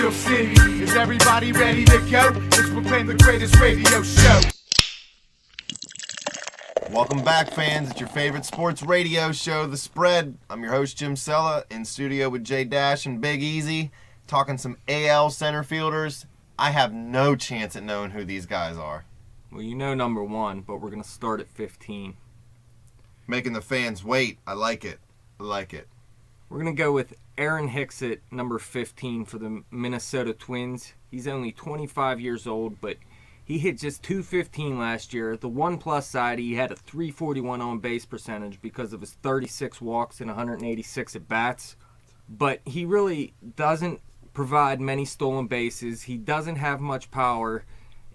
Steel City. Is everybody ready to go? It's proclaimed the greatest radio show. Welcome back, fans. It's your favorite sports radio show, The Spread. I'm your host, Jim Sella, in studio with Jay Dash and Big Easy, talking some AL center fielders. I have no chance at knowing who these guys are. Well, you know number one, but we're going to start at 15. Making the fans wait. I like it. I like it. We're going to go with Aaron Hicks at number 15 for the Minnesota Twins. He's only 25 years old, but he hit just .215 last year. The one plus side, he had a .341 on-base percentage because of his 36 walks and 186 at-bats. But he really doesn't provide many stolen bases. He doesn't have much power.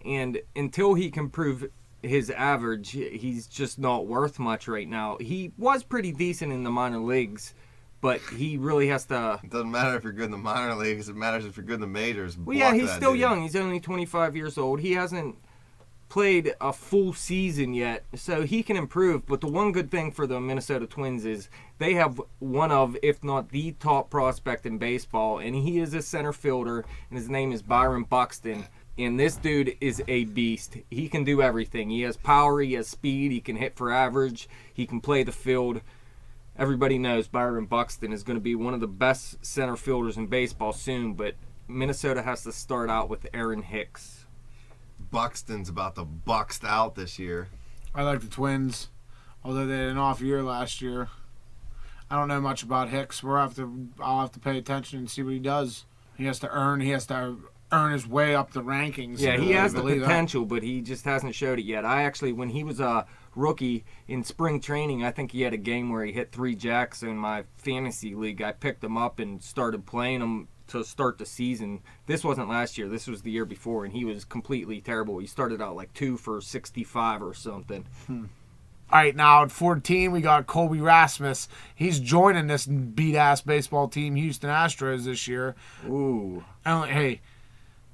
And until he can prove his average, he's just not worth much right now. He was pretty decent in the minor leagues, but he really has to... It doesn't matter if you're good in the minor leagues. It matters if you're good in the majors. Well, yeah, he's still young. He's only 25 years old. He hasn't played a full season yet, so he can improve. But the one good thing for the Minnesota Twins is they have one of, if not the top prospect in baseball, and he is a center fielder, and his name is Byron Buxton. And this dude is a beast. He can do everything. He has power, he has speed, he can hit for average, he can play the field. Everybody knows Byron Buxton is going to be one of the best center fielders in baseball soon, but Minnesota has to start out with Aaron Hicks. Buxton's about to buxt out this year. I like the Twins, although they had an off year last year. I don't know much about Hicks. I'll have to pay attention and see what he does. He has to earn his way up the rankings. Yeah, he has the potential, but he just hasn't showed it yet. When he was a rookie in spring training, I think he had a game where he hit 3 jacks in my fantasy league. I picked him up and started playing him to start the season. This wasn't last year. This was the year before, and he was completely terrible. He started out like 2 for 65 or something. All right, now at 14, we got Colby Rasmus. He's joining this beat-ass baseball team, Houston Astros, this year. Ooh. Hey,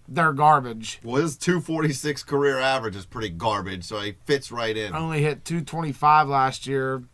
they're garbage. Well, his .246 career average is pretty garbage, so he fits right in. Only hit .225 last year,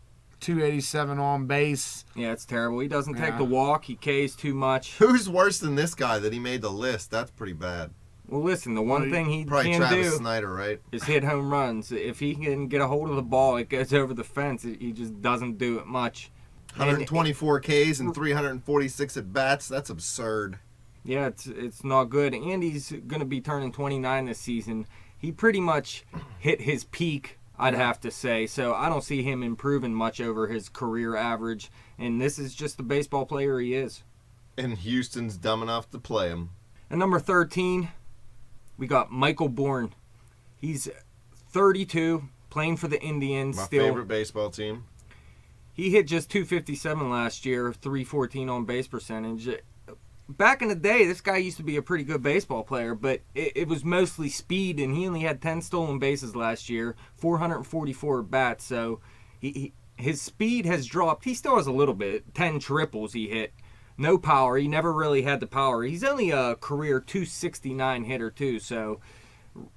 .287 on base. Yeah, it's terrible. He doesn't take the walk. He Ks too much. Who's worse than this guy that he made the list? That's pretty bad. Well, listen, the one thing he probably can Travis do Snyder, right? is hit home runs. If he can get a hold of the ball, it goes over the fence. He just doesn't do it much. 124 Ks and 346 at-bats. That's absurd. Yeah, it's not good. And he's going to be turning 29 this season. He pretty much hit his peak, I'd have to say. So I don't see him improving much over his career average. And this is just the baseball player he is. And Houston's dumb enough to play him. And number 13, we got Michael Bourne. He's 32, playing for the Indians. My favorite baseball team. He hit just .257 last year, .314 on base percentage. Back in the day, this guy used to be a pretty good baseball player, but it was mostly speed, and he only had 10 stolen bases last year, 444 bats, so his speed has dropped. He still has a little bit, 10 triples he hit. No power. He never really had the power. He's only a career .269 hitter, too, so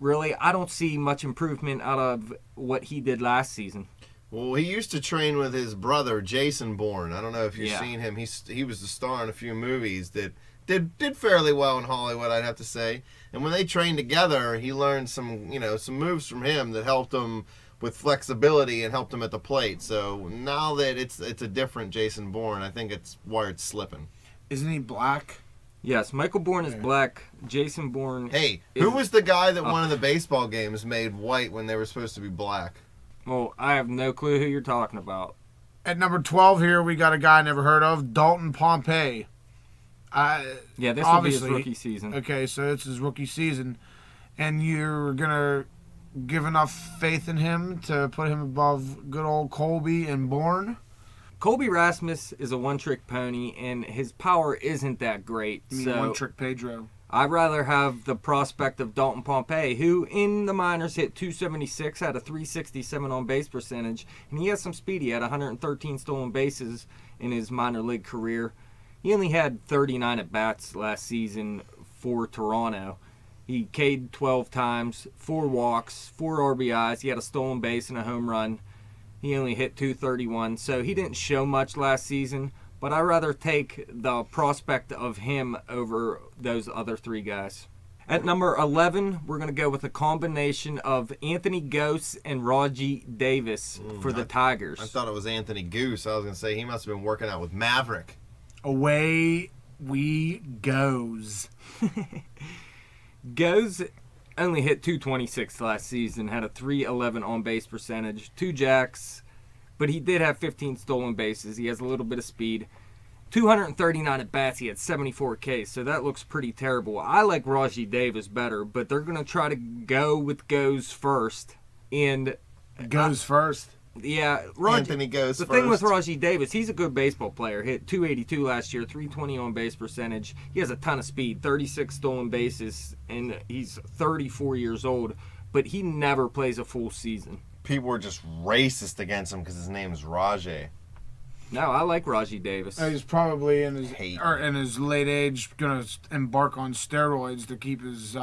really I don't see much improvement out of what he did last season. Well, he used to train with his brother, Jason Bourne. I don't know if you've seen him. He was the star in a few movies that did fairly well in Hollywood, I'd have to say. And when they trained together, he learned some moves from him that helped him with flexibility and helped him at the plate. So now that it's a different Jason Bourne, I think it's where it's slipping. Isn't he black? Yes, Michael Bourne is black. Jason Bourne. Hey, who was the guy that one of the baseball games made white when they were supposed to be black? Well, I have no clue who you're talking about. At number 12 here, we got a guy I never heard of, Dalton Pompey. Yeah, this will be his rookie season. Okay, so it's his rookie season. And you're going to give enough faith in him to put him above good old Colby and Bourne? Colby Rasmus is a one-trick pony, and his power isn't that great. You mean one-trick Pedro? I'd rather have the prospect of Dalton Pompey, who in the minors hit .276, had a .367 on base percentage, and he has some speed. He had 113 stolen bases in his minor league career. He only had 39 at-bats last season for Toronto. He K'd 12 times, 4 walks, 4 RBIs. He had a stolen base and a home run. He only hit .231, so he didn't show much last season, but I'd rather take the prospect of him over those other 3 guys. At number 11, we're going to go with a combination of Anthony Gose and Raji Davis for the Tigers. I thought it was Anthony Goose. I was going to say he must have been working out with Maverick. Away we goes. Gose only hit .226 last season, had a .311 on-base percentage, 2 jacks, but he did have 15 stolen bases. He has a little bit of speed. 239 at bats, he had 74 Ks, so that looks pretty terrible. I like Raji Davis better, but they're going to try to go with Gose first. And Goes first. Yeah, Anthony Gose The first. thing with Raji Davis, he's a good baseball player. Hit .282 last year, .320 on base percentage. He has a ton of speed, 36 stolen bases, and he's 34 years old, but he never plays a full season. People were just racist against him because his name is Rajay. No, I like Raji Davis. He's probably in his late age going to embark on steroids to keep his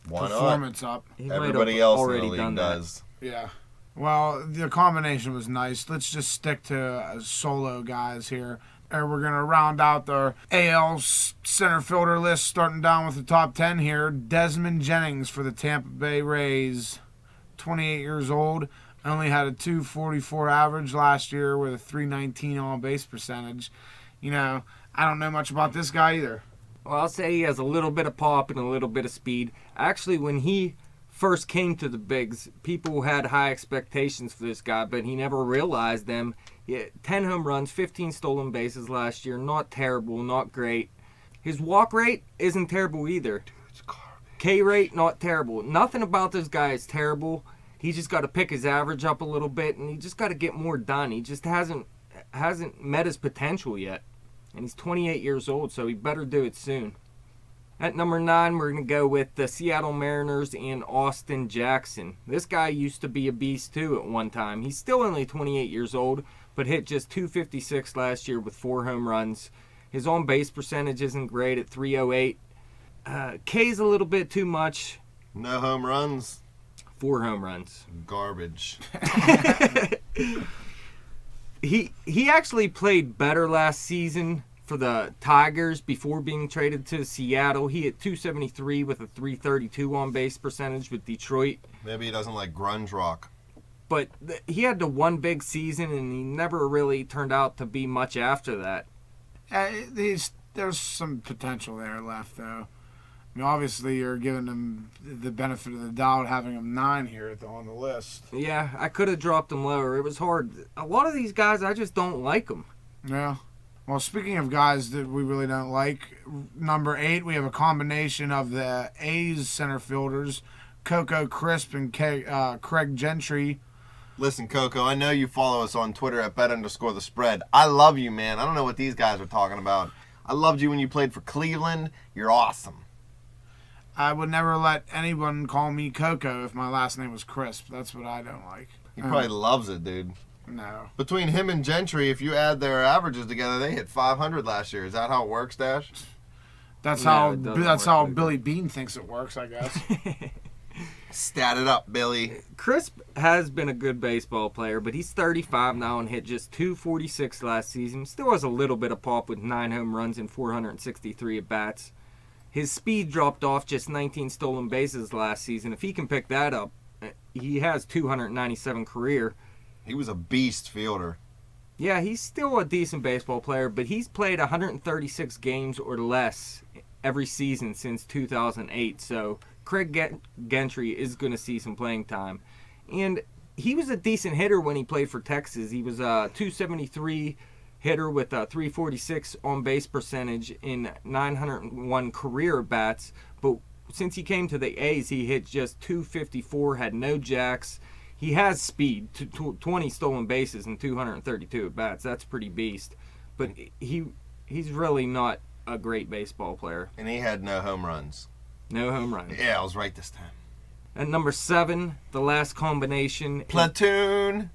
performance up. He might have Everybody else in already the done league that. does. Yeah. Well, the combination was nice. Let's just stick to solo guys here. And we're going to round out the AL center fielder list, starting down with the top 10 here. Desmond Jennings for the Tampa Bay Rays, 28 years old. Only had a .244 average last year with a .319 on-base percentage. You know, I don't know much about this guy either. Well, I'll say he has a little bit of pop and a little bit of speed. Actually, when he first came to the bigs, people had high expectations for this guy, but he never realized them. He had 10 home runs, 15 stolen bases last year. Not terrible, not great. His walk rate isn't terrible either. Dude, it's garbage. K rate, not terrible. Nothing about this guy is terrible. He just got to pick his average up a little bit, and he just got to get more done. He just hasn't met his potential yet. And he's 28 years old, so he better do it soon. At number 9, we're going to go with the Seattle Mariners and Austin Jackson. This guy used to be a beast, too, at one time. He's still only 28 years old, but hit just .256 last year with 4 home runs. His on-base percentage isn't great at .308. K's a little bit too much. No home runs. 4 home runs. Garbage. He actually played better last season for the Tigers before being traded to Seattle. He hit .273 with a .332 on-base percentage with Detroit. Maybe he doesn't like grunge rock. But he had the one big season, and he never really turned out to be much after that. There's some potential there left, though. I mean, obviously, you're giving him the benefit of the doubt having him 9 here on the list. Yeah, I could have dropped him lower. It was hard. A lot of these guys, I just don't like them. Yeah. Well, speaking of guys that we really don't like, number 8, we have a combination of the A's center fielders, Coco Crisp and Craig Gentry. Listen, Coco, I know you follow us on Twitter at bet_the_spread. I love you, man. I don't know what these guys are talking about. I loved you when you played for Cleveland. You're awesome. I would never let anyone call me Coco if my last name was Crisp. That's what I don't like. He probably loves it, dude. No. Between him and Gentry, if you add their averages together, they hit 500 last year. Is that how it works, Dash? That's No, it doesn't work how like Billy Bean thinks it works, I guess. Stat it up, Billy. Crisp has been a good baseball player, but he's 35 now and hit just .246 last season. Still has a little bit of pop with 9 home runs and 463 at-bats. His speed dropped off, just 19 stolen bases last season. If he can pick that up, he has 297 career. He was a beast fielder. Yeah, he's still a decent baseball player, but he's played 136 games or less every season since 2008. So Craig Gentry is going to see some playing time. And he was a decent hitter when he played for Texas. He was a .273 hitter with a .346 on-base percentage in 901 career bats. But since he came to the A's, he hit just .254, had no jacks. He has speed, 20 stolen bases and 232 at-bats. That's pretty beast. But he's really not a great baseball player. And he had no home runs. No home runs. Yeah, I was right this time. At number 7, the last combination. Platoon.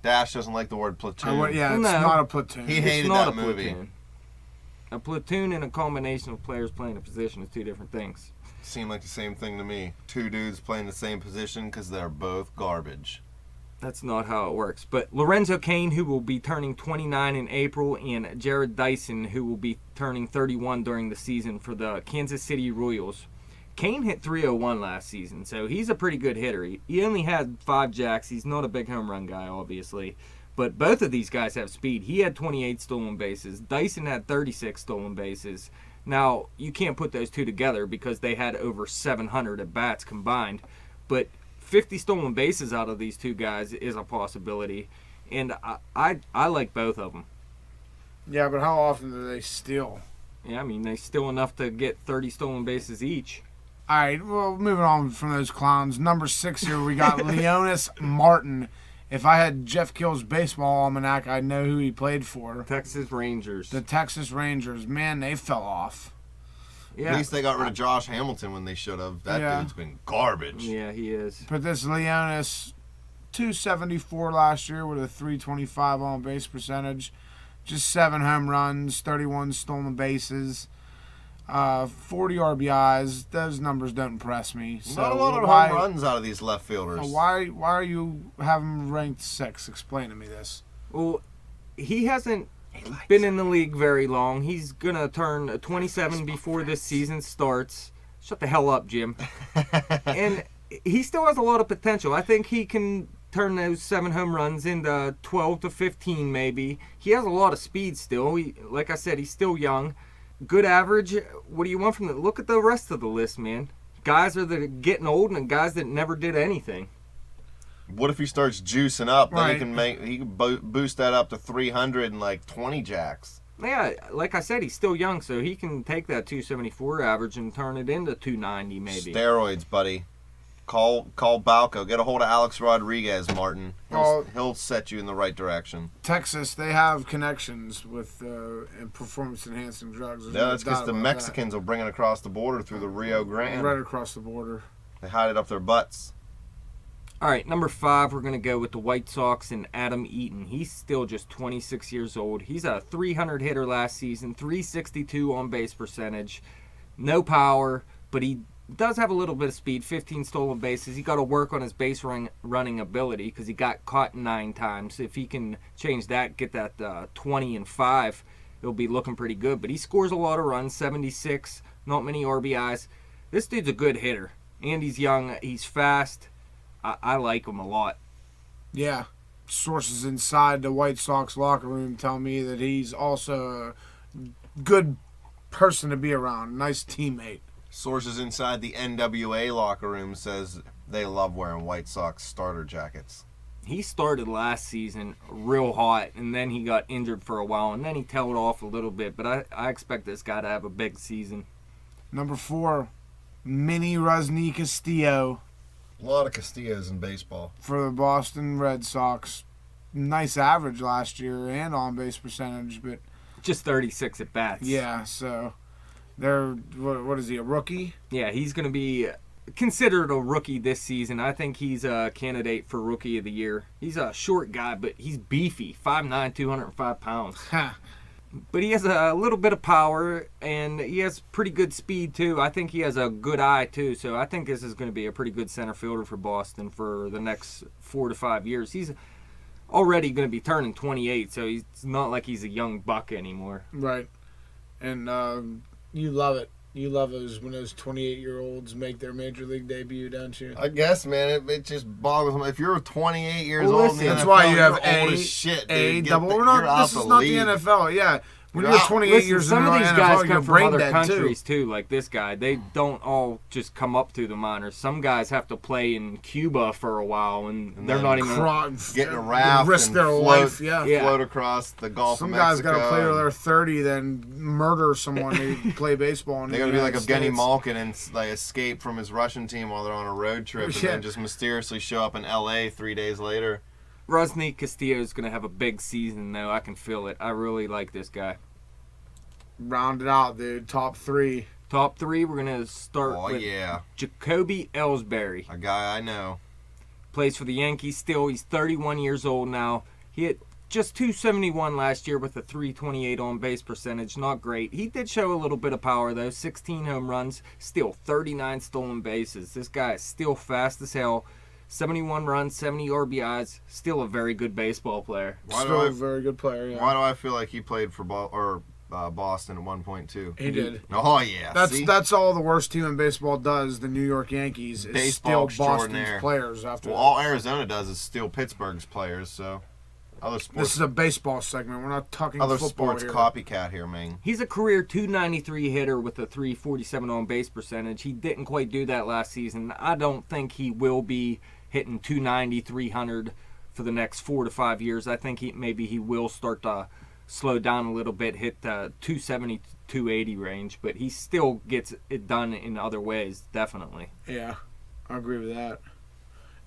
Dash doesn't like the word platoon. It's No. not a platoon. He It's hated not that a movie. platoon. A platoon and a combination of players playing a position is 2 different things. Seemed like the same thing to me. 2 dudes playing the same position because they're both garbage. That's not how it works. But Lorenzo Cain, who will be turning 29 in April, and Jared Dyson, who will be turning 31 during the season for the Kansas City Royals. Cain hit 301 last season, so he's a pretty good hitter. He only had 5 jacks. He's not a big home run guy, obviously. But both of these guys have speed. He had 28 stolen bases. Dyson had 36 stolen bases. Now, you can't put those two together because they had over 700 at-bats combined. But 50 stolen bases out of these two guys is a possibility. And I like both of them. Yeah, but how often do they steal? Yeah, I mean, they steal enough to get 30 stolen bases each. All right, well, moving on from those clowns. Number 6 here, we got Leonis Martin. If I had Jeff Kill's baseball almanac, I'd know who he played for. Texas Rangers. The Texas Rangers. Man, they fell off. Yeah. At least they got rid of Josh Hamilton when they should have. That dude's been garbage. Yeah, he is. But this Leonis, 274 last year with a 325 on base percentage. Just 7 home runs, 31 stolen bases, 40 RBIs. Those numbers don't impress me. So Not a lot of home runs out of these left fielders. Why are you having him ranked 6? Explain to me this. Well, he hasn't been in the league very long. He's going to turn 27 before this season starts. Shut the hell up, Jim. And he still has a lot of potential. I think he can turn those 7 home runs into 12 to 15 maybe. He has a lot of speed still. Like I said, he's still young. Good average. What do you want from the? Look at the rest of the list, man. Guys are getting old and guys that never did anything. What if he starts juicing up? Right. Then he can boost that up to 300 and like 20 jacks. Yeah, like I said, he's still young, so he can take that 274 average and turn it into 290 maybe. Steroids, buddy. Call Balco. Get a hold of Alex Rodriguez, Martin. He'll set you in the right direction. Texas, they have connections with performance-enhancing drugs. There's Yeah, no that's because doubt the about Mexicans will bring it across the border through the Rio that. Grande. Right across the border. They hide it up their butts. All right, number 5, we're going to go with the White Sox and Adam Eaton. He's still just 26 years old. He's a 300 hitter last season, 362 on base percentage. No power, but he does have a little bit of speed, 15 stolen bases. He got to work on his base running ability because he got caught 9 times. If he can change that, get that 20 and 5, it'll be looking pretty good. But he scores a lot of runs, 76, not many RBIs. This dude's a good hitter, and he's young. He's fast. I like him a lot. Yeah. Sources inside the White Sox locker room tell me that he's also a good person to be around, nice teammate. Sources inside the NWA locker room says they love wearing White Sox starter jackets. He started last season real hot, and then he got injured for a while, and then he tailed off a little bit. But I expect this guy to have a big season. Number 4, Mini Rusney Castillo A lot of Castillos in baseball. for the Boston Red Sox. Nice average last year and on-base percentage, but Just 36 at bats. yeah, so they're, what is he, a rookie? Yeah, he's going to be considered a rookie this season. I think he's a candidate for Rookie of the Year. He's a short guy, but he's beefy, 5'9", 205 pounds. Ha. But he has a little bit of power, and he has pretty good speed, too. I think he has a good eye, too. So I think this is going to be a pretty good center fielder for Boston for the next 4 to 5 years. He's already going to be turning 28, so it's not like he's a young buck anymore. Right. And you love it. You love when those 28-year-olds make their major league debut, don't you? I guess, man, it just boggles me. If you're 28 years Well, old, listen, in the That's NFL, why you have you're old A, as shit, A dude. double. You're We're out not, this the is not league. the NFL. Yeah. When You're you're out. 28 Listen, years some in of the these NFL, guys you're come from brain other dead, countries too. too, like this guy. They don't all just come up through the minors. Some guys have to play in Cuba for a while, and they're then not even. Getting a raft risk and their float, life, yeah. float across the Gulf Some of guys Mexico. got to play till they're 30, then murder someone to play baseball. They got to be like Evgeny Malkin and like escape from his Russian team while they're on a road trip, and Yeah. then just mysteriously show up in L.A. 3 days later. Rusney Castillo is going to have a big season, though. I can feel it. I really like this guy. Round it out, dude. Top 3. Top 3, we're going to start Oh with yeah, Jacoby Ellsbury. a guy I know. Plays for the Yankees still. He's 31 years old now. He hit just 271 last year with a 328 on base percentage. Not great. He did show a little bit of power, though. 16 home runs, still 39 stolen bases. This guy is still fast as hell. 71 runs, 70 RBIs. Still a very good baseball player. Still a very good player, yeah. Why do I feel like he played for Boston at one point too? He did. Oh yeah. That's all the worst team in baseball does. The New York Yankees is Baseball steal Boston's extraordinaire. players after. Well, all Arizona does is steal Pittsburgh's players. So other This sports, is a baseball segment. We're not talking other football sports here. copycat here, man. He's a career 293 hitter with a 347 on base percentage. He didn't quite do that last season. I don't think he will be hitting 290, 300 for the next 4 to 5 years. I think maybe he will start to slow down a little bit, hit the 270, 280 range, but he still gets it done in other ways, definitely. Yeah, I agree with that.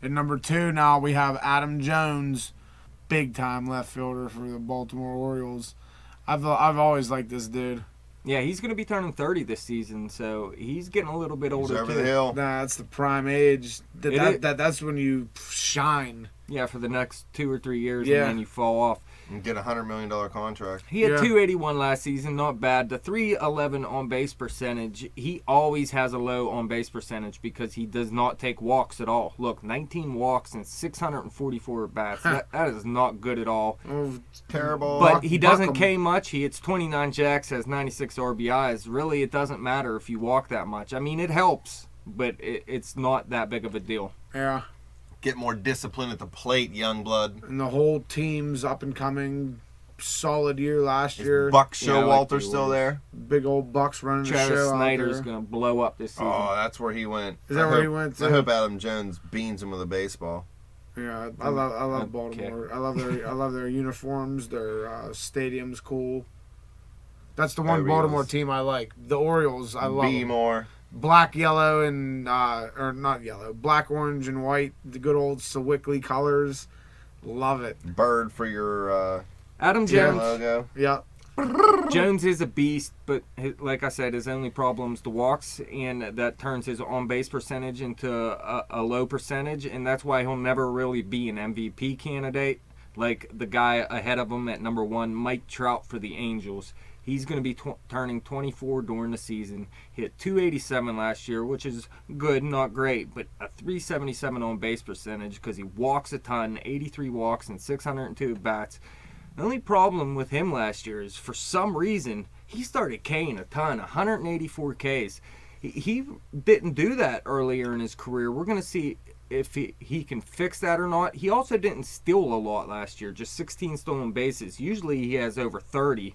At number 2 now we have Adam Jones, big time left fielder for the Baltimore Orioles. I've always liked this dude. Yeah, he's going to be turning 30 this season, so he's getting a little bit older He's over too. the hill. Nah, that's the prime age. That's when you shine. Yeah, for the next 2 or 3 years, Yeah. and then you fall off. And get a $100 million contract. He had Yeah. 281 last season, not bad. The 311 on base percentage, he always has a low on base percentage because he does not take walks at all. Look, 19 walks and 644 at bats. That is not good at all. Oh, Terrible. But he doesn't Buck 'em. K much. He hits 29 jacks, has 96 RBIs. Really, it doesn't matter if you walk that much. I mean, it helps, but it's not that big of a deal. yeah. Get more discipline at the plate, young blood. And the whole team's up and coming. Solid year last Is year. Buck Yeah, I like Showalter the still Orioles. there? Big old Bucks running the Travis show Snyder's out there. going to blow up this season. Oh, that's where he went. Is that I where he hope- went I to? hope Adam Jones beans him with a baseball. Yeah, I love Okay. Baltimore. I love their uniforms. Their stadium's cool. That's the one Orioles. Baltimore team I like. The Orioles, I love Be them. more. Black, yellow, and or not yellow. Black, orange, and white. The good old Sewickley colors. Love it. Bird for your Adam Yeah. Jones. logo. Yeah. Jones is a beast, but like I said, his only problem is the walks, and that turns his on-base percentage into a low percentage, and that's why he'll never really be an MVP candidate. Like the guy ahead of him at number 1, Mike Trout for the Angels. He's going to be turning 24 during the season. He hit 287 last year, which is good, not great, but a 377 on-base percentage because he walks a ton, 83 walks and 602 at-bats. The only problem with him last year is, for some reason, he started K'ing a ton, 184 Ks. He didn't do that earlier in his career. We're going to see if he can fix that or not. He also didn't steal a lot last year, just 16 stolen bases. Usually he has over 30,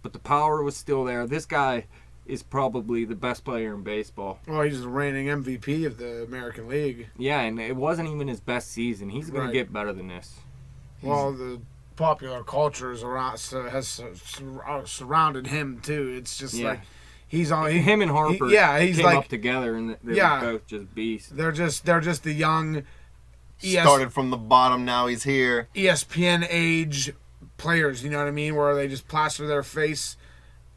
but the power was still there. This guy is probably the best player in baseball. Well, he's the reigning MVP of the American League. Yeah, and it wasn't even his best season. He's going Right. to get better than this. Well, the popular culture has surrounded him too. It's just Yeah. like he's on. Him and Harper he's came like up together, and they Yeah. were both just beasts. they're just the young Started from the bottom, now he's here. ESPN age players. You know what I mean? Where they just plaster their face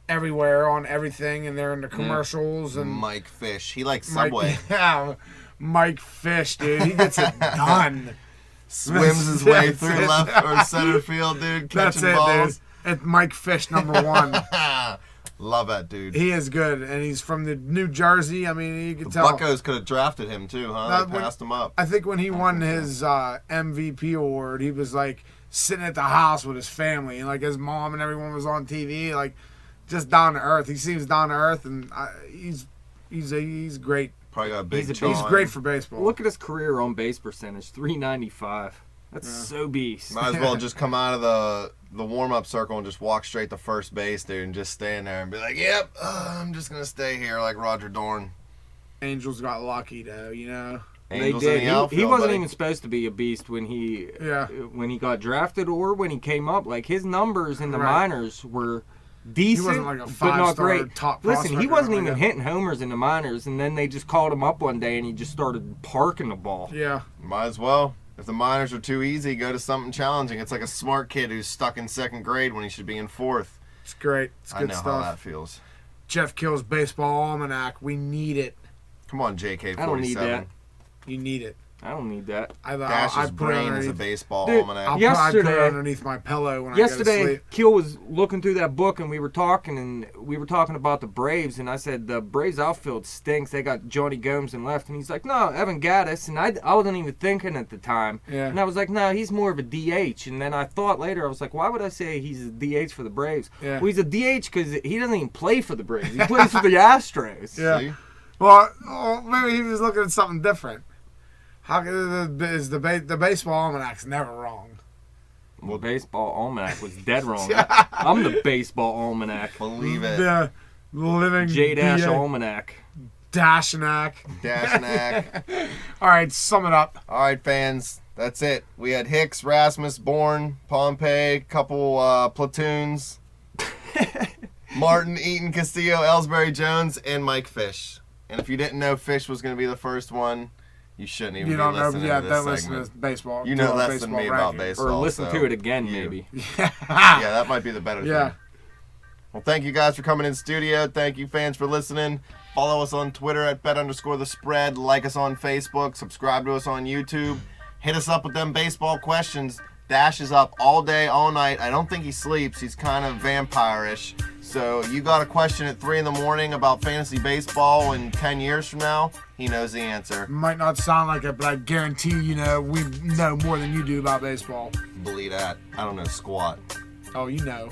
everywhere on everything, and they're in the commercials and Mike Fish. He likes Mike, Subway. yeah, Mike Fish, dude, he gets it done. Swims his way That's through it. left or center field, dude. That's Catching it, balls. dude. It's Mike Fish, number 1. Love that dude. He is good, and he's from the New Jersey. I mean, you can The tell. Buccos could have drafted him too, huh? Now, They when- passed him up. I think when he won his MVP award, he was like sitting at the house with his family, and like his mom and everyone was on TV, like just down to earth. He seems down to earth, and he's great. Probably got a big He's a jaw. He's great for baseball. Look at his career on base percentage, 395. That's so beast. Might as well just come out of the warm-up circle and just walk straight to first base, dude, and just stand there and be like, yep, I'm just going to stay here like Roger Dorn. Angels got lucky though, you know. Angels They in did. the He outfield, wasn't buddy. even supposed to be a beast when he Yeah. got drafted or when he came up. Like his numbers in the Right. minors were decent, He wasn't like a but not 5-star great. top Listen, prospect he or wasn't anything even like that. hitting homers in the minors, and then they just called him up one day and he just started parking the ball. Yeah. Might as well. If the minors are too easy, go to something challenging. It's like a smart kid who's stuck in second grade when he should be in fourth. It's great. It's I good know how stuff. that feels. Jeff Kill's baseball almanac. We need it. Come on, JK47. I don't need that. You need it. I don't need that. Dash's put it brain is a underneath. baseball Dude, almanac. I put Yesterday- it underneath my pillow when I go to Yesterday, sleep. Keel was looking through that book, and we were talking about the Braves, and I said the Braves outfield stinks. They got Johnny Gomes in left, and he's like, no, Evan Gattis, and I wasn't even thinking at the time, Yeah. and I was like, no, he's more of a DH, and then I thought later, I was like, why would I say he's a DH for the Braves? Yeah. Well, he's a DH because he doesn't even play for the Braves. He plays for the Astros. Yeah. See? Well, maybe he was looking at something different. How is the baseball almanac's never wrong? Well, baseball almanac was dead wrong. I'm the baseball almanac. Believe it. The living J-Dash almanac. Dashnack. Dashnak. All right, sum it up. All right, fans. That's it. We had Hicks, Rasmus, Bourne, Pompey, couple platoons. Martin, Eaton, Castillo, Ellsbury, Jones, and Mike Fish. And if you didn't know Fish was going to be the first one, you shouldn't even You be don't know, listening yeah, to don't this listen segment. to baseball. You know to our less than me about ranking. baseball. Or listen so to it again, you. maybe. Yeah, that might be the better Yeah. thing. Well, thank you guys for coming in studio. Thank you, fans, for listening. Follow us on Twitter at bet_the_spread. Like us on Facebook. Subscribe to us on YouTube. Hit us up with them baseball questions. Dash is up all day, all night. I don't think he sleeps. He's kind of vampire-ish. So you got a question at 3 in the morning about fantasy baseball in 10 years from now, he knows the answer. Might not sound like it, but I guarantee we know more than you do about baseball. Believe that. I don't know squat. Oh, you know.